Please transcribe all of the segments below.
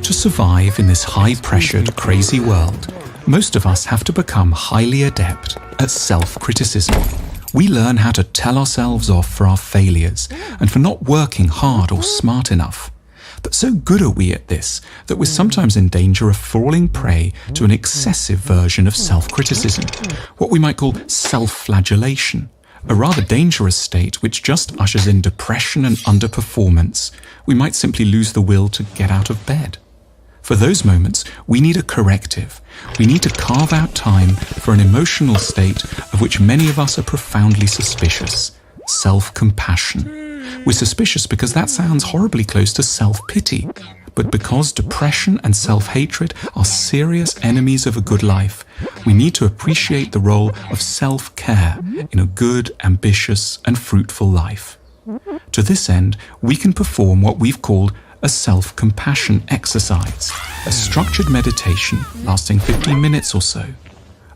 To survive in this high-pressured, crazy world, most of us have to become highly adept at self-criticism. We learn how to tell ourselves off for our failures and for not working hard or smart enough. But so good are we at this that we're sometimes in danger of falling prey to an excessive version of self-criticism, what we might call self-flagellation, a rather dangerous state which just ushers in depression and underperformance. We might simply lose the will to get out of bed. For those moments, we need a corrective. We need to carve out time for an emotional state of which many of us are profoundly suspicious: self-compassion. We're suspicious because that sounds horribly close to self-pity, but because depression and self-hatred are serious enemies of a good life, we need to appreciate the role of self-care in a good, ambitious, and fruitful life. To this end, we can perform what we've called a self-compassion exercise, a structured meditation lasting 15 minutes or so.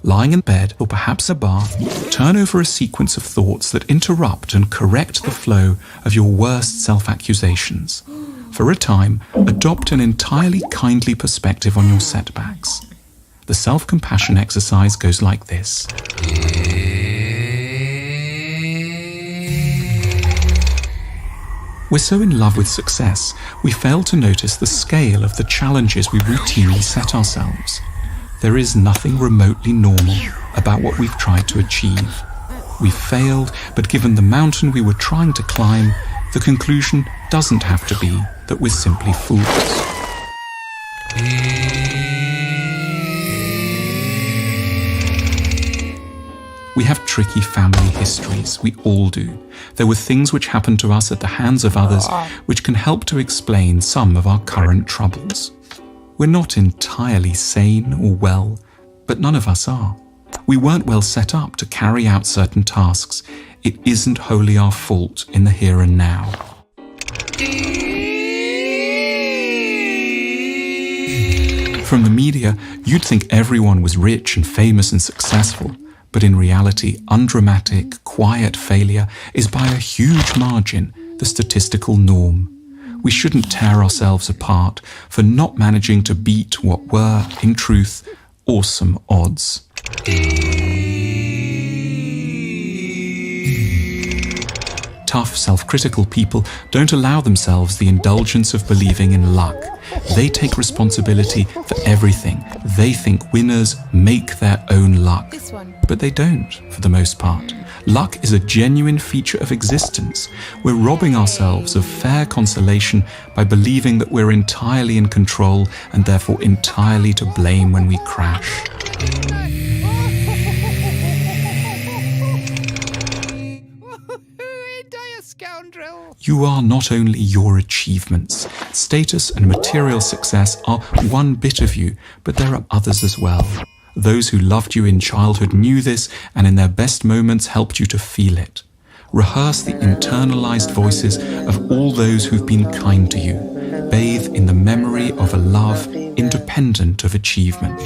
Lying in bed or perhaps a bath, turn over a sequence of thoughts that interrupt and correct the flow of your worst self-accusations. For a time, adopt an entirely kindly perspective on your setbacks. The self-compassion exercise goes like this. We're so in love with success, we fail to notice the scale of the challenges we routinely set ourselves. There is nothing remotely normal about what we've tried to achieve. We've failed, but given the mountain we were trying to climb, the conclusion doesn't have to be that we're simply fools. We have tricky family histories, we all do. There were things which happened to us at the hands of others which can help to explain some of our current troubles. We're not entirely sane or well, but none of us are. We weren't well set up to carry out certain tasks. It isn't wholly our fault in the here and now. From the media, you'd think everyone was rich and famous and successful. But in reality, undramatic, quiet failure is by a huge margin the statistical norm. We shouldn't tear ourselves apart for not managing to beat what were, in truth, awesome odds. Tough, self-critical people don't allow themselves the indulgence of believing in luck. They take responsibility for everything. They think winners make their own luck. But they don't, for the most part. Luck is a genuine feature of existence. We're robbing ourselves of fair consolation by believing that we're entirely in control and therefore entirely to blame when we crash. You are not only your achievements. Status and material success are one bit of you, but there are others as well. Those who loved you in childhood knew this and in their best moments helped you to feel it. Rehearse the internalized voices of all those who've been kind to you. Bathe in the memory of a love independent of achievement.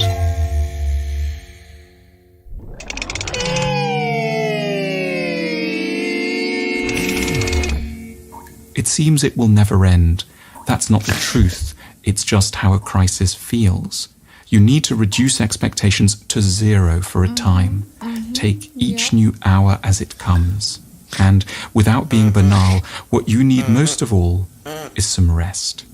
It seems it will never end. That's not the truth. It's just how a crisis feels. You need to reduce expectations to zero for a time. Take each new hour as it comes. And, without being banal, what you need most of all is some rest.